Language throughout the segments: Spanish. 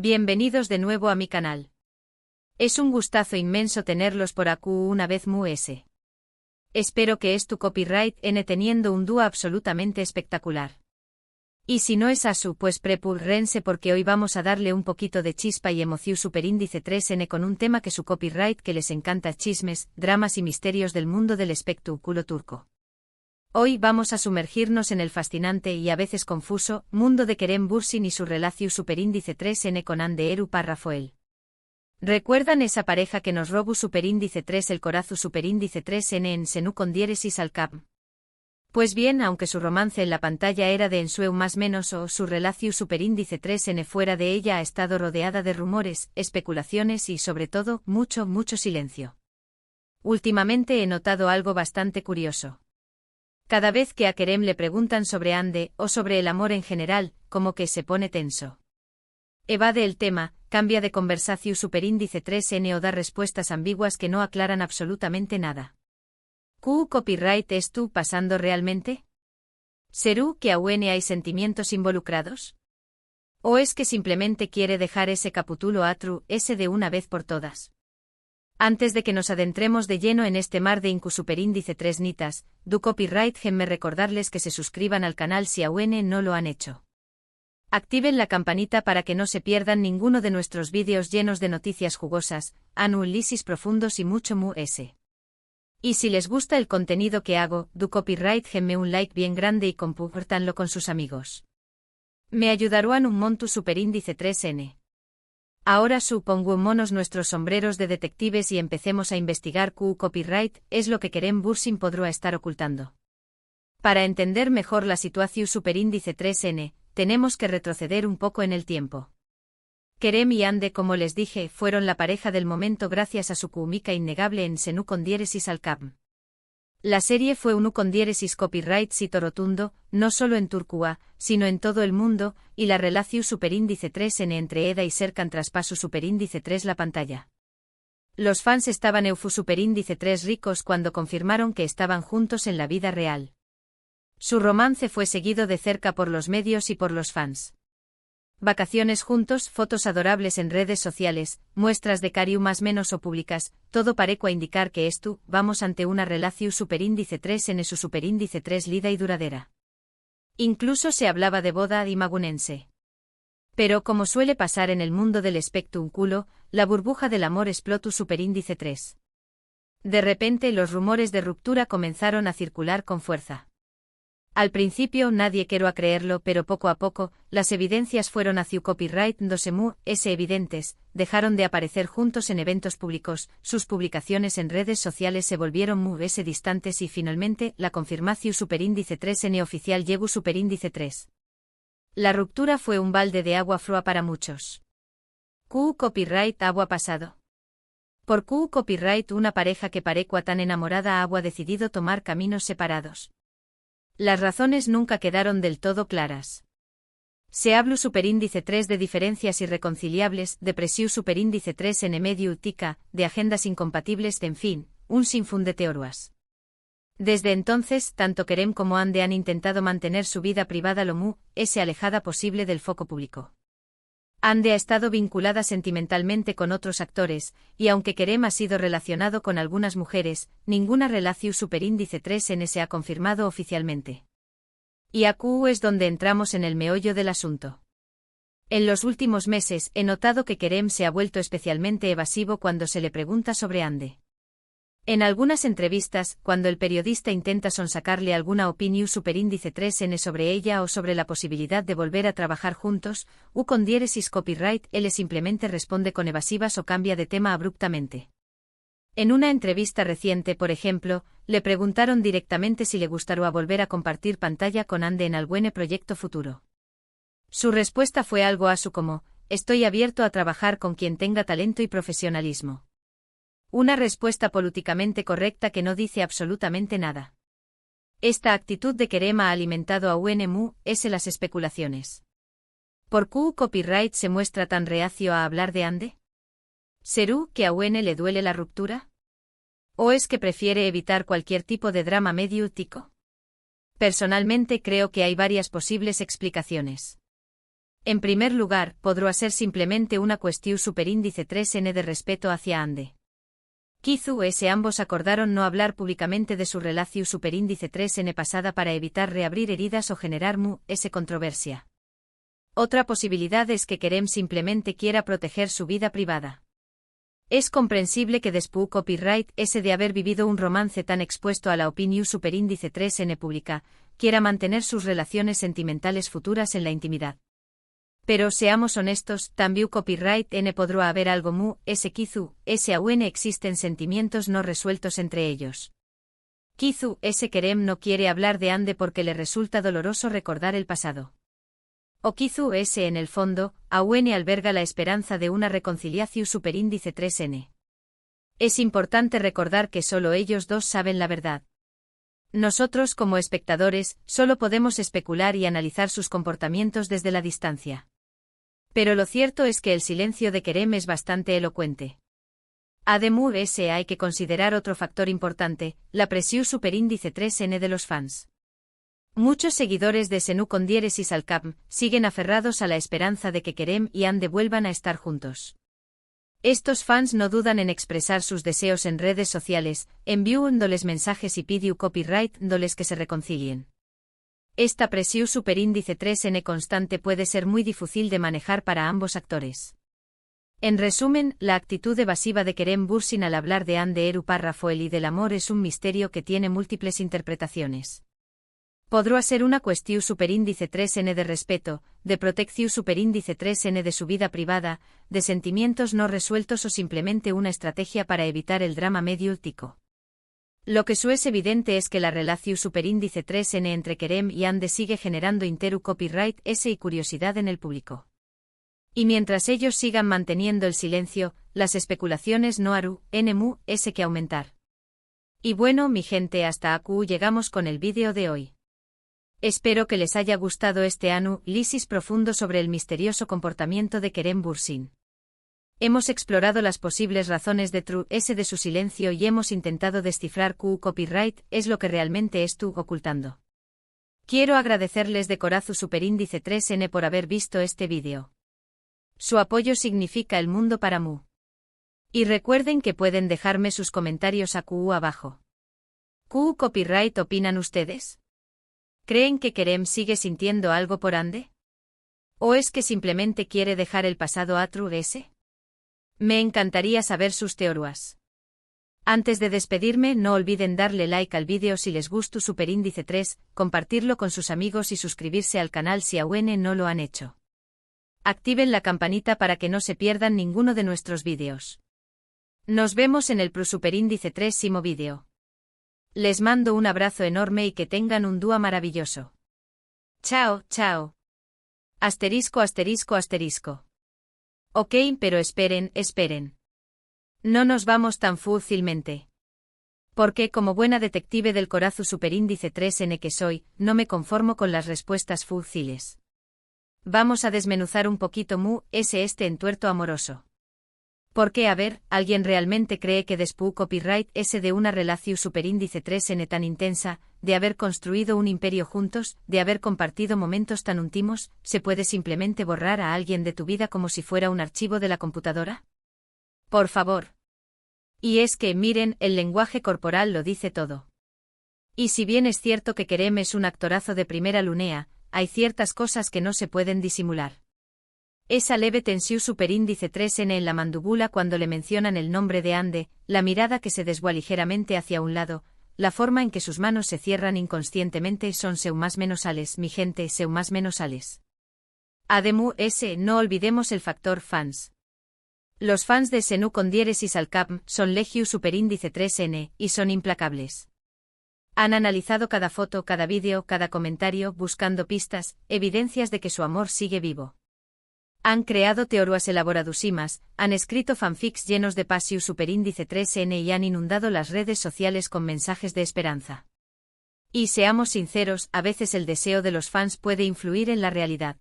Bienvenidos de nuevo a mi canal. Es un gustazo inmenso tenerlos por aquí una vez más. Espero que es tu copyright N teniendo un dúo absolutamente espectacular. Y si no es asu, pues prepúrense porque hoy vamos a darle un poquito de chispa y emoción superíndice 3N con un tema que su copyright que les encanta: chismes, dramas y misterios del mundo del espectáculo turco. Hoy vamos a sumergirnos en el fascinante y a veces confuso mundo de Kerem Bürsin y su relación superíndice 3N con Hande Erçel Rafael. ¿Recuerdan esa pareja que nos robó superíndice 3 el corazón superíndice 3N en Senú con diéresis al cap? Pues bien, aunque su romance en la pantalla era de ensueu más menos o su relación superíndice 3N fuera de ella ha estado rodeada de rumores, especulaciones y sobre todo, mucho silencio. Últimamente he notado algo bastante curioso. Cada vez que a Kerem le preguntan sobre Hande o sobre el amor en general, como que se pone tenso. Evade el tema, cambia de conversación superíndice 3N o da respuestas ambiguas que no aclaran absolutamente nada. ¿Qué copyright es tú pasando realmente? ¿Serú que aún hay sentimientos involucrados? ¿O es que simplemente quiere dejar ese capítulo atru ese de una vez por todas? Antes de que nos adentremos de lleno en este mar de incu superíndice 3 nitas, du copyright me recordarles que se suscriban al canal si aún no lo han hecho. Activen la campanita para que no se pierdan ninguno de nuestros vídeos llenos de noticias jugosas, análisis profundos y mucho ese. Y si les gusta el contenido que hago, du copyright me un like bien grande y compártanlo con sus amigos. Me ayudarán un montón superíndice 3N. Ahora supongámonos nuestros sombreros de detectives y empecemos a investigar qué copyright es lo que Kerem Bürsin podrá estar ocultando. Para entender mejor la situación superíndice 3N, tenemos que retroceder un poco en el tiempo. Kerem y Hande, como les dije, fueron la pareja del momento gracias a su química innegable en Senú con diéresis al cap. La serie fue un con diéresis copyright sito rotundo, no solo en Turquía, sino en todo el mundo, y la relación superíndice 3N entre Eda y Serkan traspasó superíndice 3 la pantalla. Los fans estaban eufu superíndice 3 ricos cuando confirmaron que estaban juntos en la vida real. Su romance fue seguido de cerca por los medios y por los fans. Vacaciones juntos, fotos adorables en redes sociales, muestras de cariño más menos o públicas, todo parece indicar que vamos ante una relación superíndice 3 en su superíndice 3 lida y duradera. Incluso se hablaba de boda imagunense. Pero como suele pasar en el mundo del espectáculo, la burbuja del amor explotó superíndice 3. De repente los rumores de ruptura comenzaron a circular con fuerza. Al principio nadie quería creerlo, pero poco a poco, las evidencias fueron hacia copyright dosemu evidentes, dejaron de aparecer juntos en eventos públicos, sus publicaciones en redes sociales se volvieron distantes y finalmente, la confirmación superíndice 3N oficial llegó superíndice 3. La ruptura fue un balde de agua fría para muchos. ¿Qué copyright agua pasado? Por qué copyright una pareja que parecua tan enamorada agua decidido tomar caminos separados. Las razones nunca quedaron del todo claras. Se habló superíndice 3 de diferencias irreconciliables, de presión superíndice 3 en medio utica, de agendas incompatibles, en fin, un sinfín de teorías. Desde entonces, tanto Kerem como Hande han intentado mantener su vida privada lo alejada posible del foco público. Hande ha estado vinculada sentimentalmente con otros actores, y aunque Kerem ha sido relacionado con algunas mujeres, ninguna relación superíndice 3N se ha confirmado oficialmente. Y aquí es donde entramos en el meollo del asunto. En los últimos meses he notado que Kerem se ha vuelto especialmente evasivo cuando se le pregunta sobre Hande. En algunas entrevistas, cuando el periodista intenta sonsacarle alguna opinión superíndice 3N sobre ella o sobre la posibilidad de volver a trabajar juntos, con diéresis copyright, él simplemente responde con evasivas o cambia de tema abruptamente. En una entrevista reciente, por ejemplo, le preguntaron directamente si le gustaría volver a compartir pantalla con Hande en algún proyecto futuro. Su respuesta fue algo asu como: estoy abierto a trabajar con quien tenga talento y profesionalismo. Una respuesta políticamente correcta que no dice absolutamente nada. Esta actitud de Kerem ha alimentado a las especulaciones. ¿Por qué copyright se muestra tan reacio a hablar de Hande? ¿Serú que a le duele la ruptura? ¿O es que prefiere evitar cualquier tipo de drama mediático? Personalmente creo que hay varias posibles explicaciones. En primer lugar, podrá ser simplemente una cuestión superíndice 3n de respeto hacia Ande. Kizu ambos acordaron no hablar públicamente de su relación superíndice 3n pasada para evitar reabrir heridas o generar controversia. Otra posibilidad es que Kerem simplemente quiera proteger su vida privada. Es comprensible que después copyright de haber vivido un romance tan expuesto a la opinión superíndice 3n pública, quiera mantener sus relaciones sentimentales futuras en la intimidad. Pero seamos honestos, también copyright n podrá haber algo Kizu, aún existen sentimientos no resueltos entre ellos. Kizu, Kerem no quiere hablar de Ande porque le resulta doloroso recordar el pasado. O Kizu en el fondo, aún alberga la esperanza de una reconciliación superíndice 3n. Es importante recordar que solo ellos dos saben la verdad. Nosotros como espectadores, solo podemos especular y analizar sus comportamientos desde la distancia. Pero lo cierto es que el silencio de Kerem es bastante elocuente. Además, hay que considerar otro factor importante, la presión superíndice 3n de los fans. Muchos seguidores de Senú con diéresis al cap siguen aferrados a la esperanza de que Kerem y Ande vuelvan a estar juntos. Estos fans no dudan en expresar sus deseos en redes sociales, enviándoles mensajes y pidiendo copyright dándoles que se reconcilien. Esta presión superíndice 3n constante puede ser muy difícil de manejar para ambos actores. En resumen, la actitud evasiva de Kerem Bürsin al hablar de Ande Eru Rafael y del amor es un misterio que tiene múltiples interpretaciones. Podrá ser una cuestión superíndice 3n de respeto, de protección superíndice 3n de su vida privada, de sentimientos no resueltos o simplemente una estrategia para evitar el drama mediático. Lo que es evidente es que la relación superíndice 3n entre Kerem y Ande sigue generando copyright y curiosidad en el público. Y mientras ellos sigan manteniendo el silencio, las especulaciones no harán que aumentar. Y bueno, mi gente, hasta aquí llegamos con el vídeo de hoy. Espero que les haya gustado este análisis profundo sobre el misterioso comportamiento de Kerem Bürsin. Hemos explorado las posibles razones de su silencio y hemos intentado descifrar copyright es lo que realmente estuvo ocultando. Quiero agradecerles de corazón superíndice 3n por haber visto este vídeo. Su apoyo significa el mundo para mí. Y recuerden que pueden dejarme sus comentarios abajo. ¿Copyright opinan ustedes? ¿Creen que Kerem sigue sintiendo algo por Ande? ¿O es que simplemente quiere dejar el pasado atrás? Me encantaría saber sus teorías. Antes de despedirme, no olviden darle like al vídeo si les gustó superíndice 3, compartirlo con sus amigos y suscribirse al canal si aún no lo han hecho. Activen la campanita para que no se pierdan ninguno de nuestros vídeos. Nos vemos en el superíndice 3º vídeo. Les mando un abrazo enorme y que tengan un día maravilloso. Chao, chao. Asterisco, asterisco, asterisco. Ok, pero esperen. No nos vamos tan fácilmente. Porque como buena detective del corazón superíndice 3n que soy, no me conformo con las respuestas fáciles. Vamos a desmenuzar un poquito este entuerto amoroso. Porque a ver, ¿alguien realmente cree que después copyright de una relación superíndice 3n tan intensa, de haber construido un imperio juntos, de haber compartido momentos tan íntimos, se puede simplemente borrar a alguien de tu vida como si fuera un archivo de la computadora? Por favor. Y es que, miren, el lenguaje corporal lo dice todo. Y si bien es cierto que Kerem es un actorazo de primera lunea, hay ciertas cosas que no se pueden disimular. Esa leve tensión superíndice 3n en la mandíbula cuando le mencionan el nombre de Ande, la mirada que se desvía ligeramente hacia un lado, la forma en que sus manos se cierran inconscientemente son más menosales, mi gente, más menosales. Además, no olvidemos el factor fans. Los fans de Senú con diéresis al cap son legio superíndice 3n y son implacables. Han analizado cada foto, cada vídeo, cada comentario, buscando pistas, evidencias de que su amor sigue vivo. Han creado teorías elaboradísimas, han escrito fanfics llenos de pasión superíndice 3n y han inundado las redes sociales con mensajes de esperanza. Y seamos sinceros, a veces el deseo de los fans puede influir en la realidad.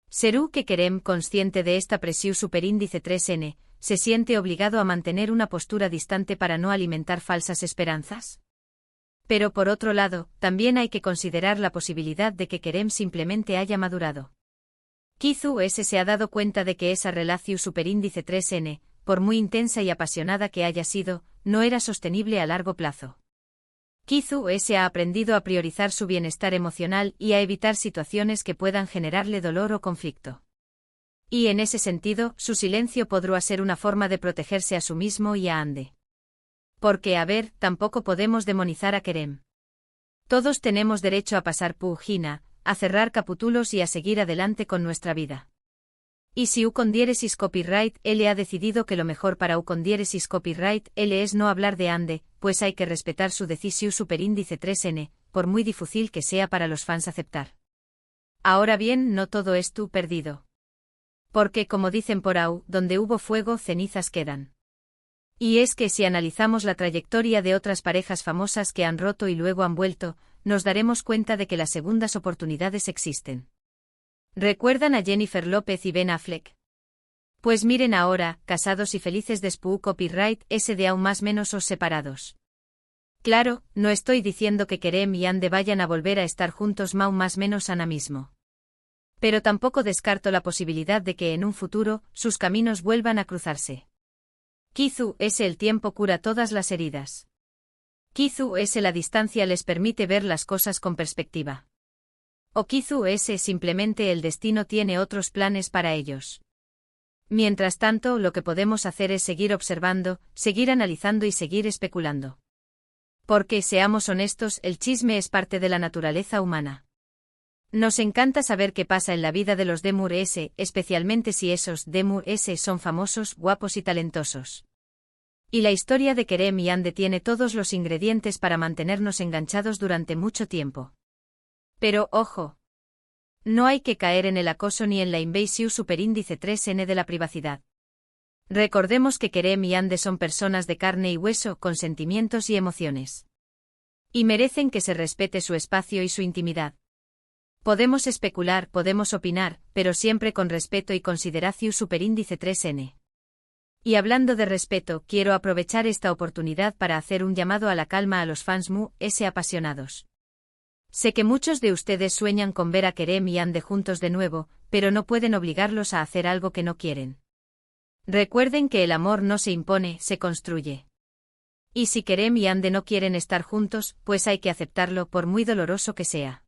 ¿Será que Kerem, consciente de esta presión superíndice 3n, se siente obligado a mantener una postura distante para no alimentar falsas esperanzas? Pero por otro lado, también hay que considerar la posibilidad de que Kerem simplemente haya madurado. Kizu S. se ha dado cuenta de que esa relación superíndice 3N, por muy intensa y apasionada que haya sido, no era sostenible a largo plazo. Kizu S. ha aprendido a priorizar su bienestar emocional y a evitar situaciones que puedan generarle dolor o conflicto. Y en ese sentido, su silencio podrá ser una forma de protegerse a sí mismo y a Ande. Porque, a ver, tampoco podemos demonizar a Kerem. Todos tenemos derecho a pasar página, a cerrar capítulos y a seguir adelante con nuestra vida. Y si Ucondiéresis Copyright L ha decidido que lo mejor para Ucondiéresis Copyright L es no hablar de Ande, pues hay que respetar su decisión superíndice 3N, por muy difícil que sea para los fans aceptar. Ahora bien, no todo es tú perdido. Porque, como dicen por ahí, donde hubo fuego, cenizas quedan. Y es que si analizamos la trayectoria de otras parejas famosas que han roto y luego han vuelto, nos daremos cuenta de que las segundas oportunidades existen. ¿Recuerdan a Jennifer López y Ben Affleck? Pues miren ahora, casados y felices después copyright S de aún más menos os separados. Claro, no estoy diciendo que Kerem y Ande vayan a volver a estar juntos más menos ahora mismo. Pero tampoco descarto la posibilidad de que en un futuro, sus caminos vuelvan a cruzarse. Kizu S. el tiempo cura todas las heridas. Kizu S. la distancia les permite ver las cosas con perspectiva. O Kizu S. simplemente el destino tiene otros planes para ellos. Mientras tanto, lo que podemos hacer es seguir observando, seguir analizando y seguir especulando. Porque, seamos honestos, el chisme es parte de la naturaleza humana. Nos encanta saber qué pasa en la vida de los Demur S, especialmente si esos Demur S son famosos, guapos y talentosos. Y la historia de Kerem y Ande tiene todos los ingredientes para mantenernos enganchados durante mucho tiempo. Pero, ojo. No hay que caer en el acoso ni en la invasión superíndice 3N de la privacidad. Recordemos que Kerem y Ande son personas de carne y hueso, con sentimientos y emociones. Y merecen que se respete su espacio y su intimidad. Podemos especular, podemos opinar, pero siempre con respeto y consideración superíndice 3N. Y hablando de respeto, quiero aprovechar esta oportunidad para hacer un llamado a la calma a los fans Mu S apasionados. Sé que muchos de ustedes sueñan con ver a Kerem y Ande juntos de nuevo, pero no pueden obligarlos a hacer algo que no quieren. Recuerden que el amor no se impone, se construye. Y si Kerem y Ande no quieren estar juntos, pues hay que aceptarlo por muy doloroso que sea.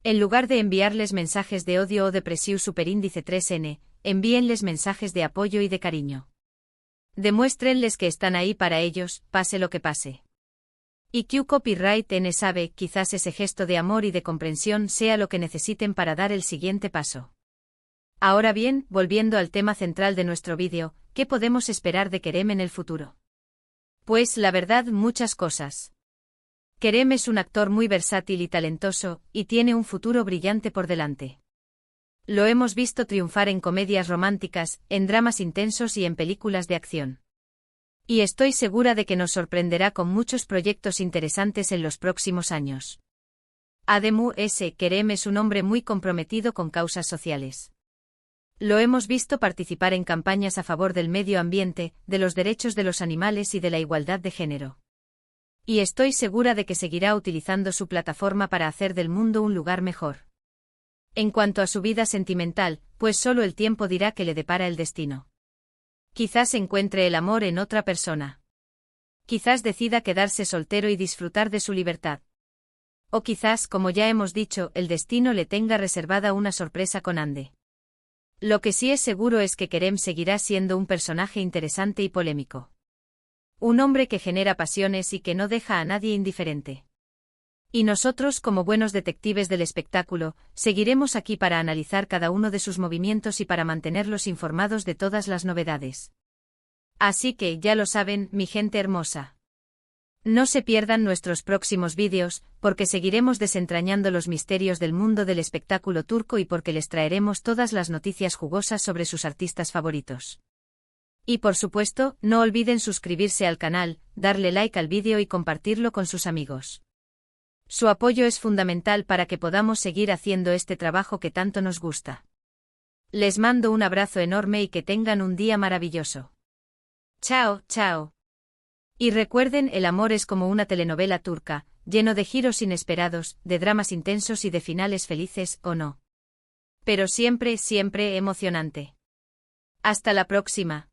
En lugar de enviarles mensajes de odio o depresión superíndice 3N, envíenles mensajes de apoyo y de cariño. Demuéstrenles que están ahí para ellos, pase lo que pase. Y Q Copyright N sabe, quizás ese gesto de amor y de comprensión sea lo que necesiten para dar el siguiente paso. Ahora bien, volviendo al tema central de nuestro vídeo, ¿qué podemos esperar de Kerem en el futuro? Pues la verdad, muchas cosas. Kerem es un actor muy versátil y talentoso, y tiene un futuro brillante por delante. Lo hemos visto triunfar en comedias románticas, en dramas intensos y en películas de acción. Y estoy segura de que nos sorprenderá con muchos proyectos interesantes en los próximos años. Además, Kerem es un hombre muy comprometido con causas sociales. Lo hemos visto participar en campañas a favor del medio ambiente, de los derechos de los animales y de la igualdad de género. Y estoy segura de que seguirá utilizando su plataforma para hacer del mundo un lugar mejor. En cuanto a su vida sentimental, pues solo el tiempo dirá qué le depara el destino. Quizás encuentre el amor en otra persona. Quizás decida quedarse soltero y disfrutar de su libertad. O quizás, como ya hemos dicho, el destino le tenga reservada una sorpresa con Ande. Lo que sí es seguro es que Kerem seguirá siendo un personaje interesante y polémico. Un hombre que genera pasiones y que no deja a nadie indiferente. Y nosotros, como buenos detectives del espectáculo, seguiremos aquí para analizar cada uno de sus movimientos y para mantenerlos informados de todas las novedades. Así que, ya lo saben, mi gente hermosa. No se pierdan nuestros próximos vídeos, porque seguiremos desentrañando los misterios del mundo del espectáculo turco y porque les traeremos todas las noticias jugosas sobre sus artistas favoritos. Y por supuesto, no olviden suscribirse al canal, darle like al vídeo y compartirlo con sus amigos. Su apoyo es fundamental para que podamos seguir haciendo este trabajo que tanto nos gusta. Les mando un abrazo enorme y que tengan un día maravilloso. Chao, chao. Y recuerden, el amor es como una telenovela turca, lleno de giros inesperados, de dramas intensos y de finales felices, ¿o no? Pero siempre, siempre emocionante. Hasta la próxima.